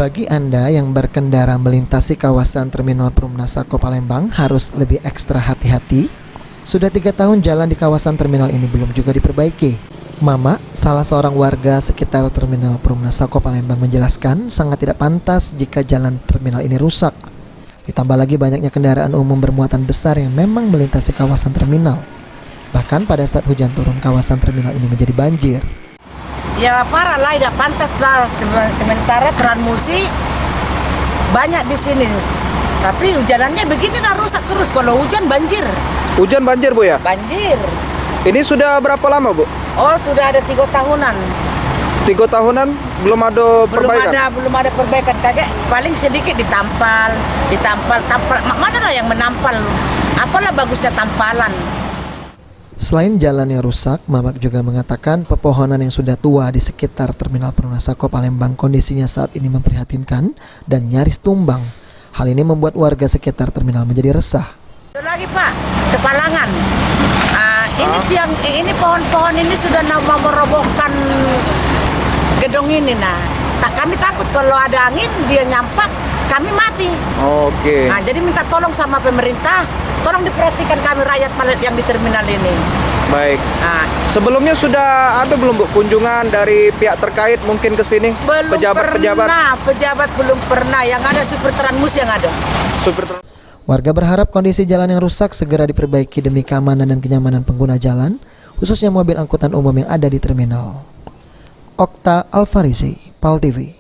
Bagi Anda yang berkendara melintasi kawasan Terminal Perumna Sako Palembang harus lebih ekstra hati-hati. Sudah 3 tahun jalan di kawasan terminal ini belum juga diperbaiki. Mama, salah seorang warga sekitar Terminal Perumna Sako Palembang menjelaskan sangat tidak pantas jika jalan terminal ini rusak. Ditambah lagi banyaknya kendaraan umum bermuatan besar yang memang melintasi kawasan terminal. Bahkan pada saat hujan turun, kawasan terminal ini menjadi banjir. Ya parah lah, tidak pantas lah. Sementara transmusi banyak di sini. Tapi jalannya begini lah rusak terus. Kalau hujan banjir. Hujan banjir, Bu ya? Banjir. Ini sudah berapa lama, Bu? Oh, sudah ada 3 tahunan. 3 tahunan belum ada perbaikan? Belum ada perbaikan. Kayak paling sedikit ditampal. Mana lah yang menampal? Apalah bagusnya tampalan. Selain jalan yang rusak, Mamak juga mengatakan pepohonan yang sudah tua di sekitar Terminal Perumna Sako Palembang kondisinya saat ini memprihatinkan dan nyaris tumbang. Hal ini membuat warga sekitar terminal menjadi resah. Ada lagi Pak, kepalangan. Ini pohon-pohon ini sudah mau merobohkan gedung ini. Kami takut kalau ada angin dia nyampak, kami mati. Oke. Nah, jadi minta tolong sama pemerintah, tolong diperhatikan kami rakyat yang di terminal ini. Baik. Nah, sebelumnya sudah ada belum, Bu, kunjungan dari pihak terkait mungkin ke sini? Belum pernah, pejabat belum pernah. Yang ada supir Transmus yang ada. Warga berharap kondisi jalan yang rusak segera diperbaiki demi keamanan dan kenyamanan pengguna jalan, khususnya mobil angkutan umum yang ada di terminal. Okta Alfarizi, PAL TV.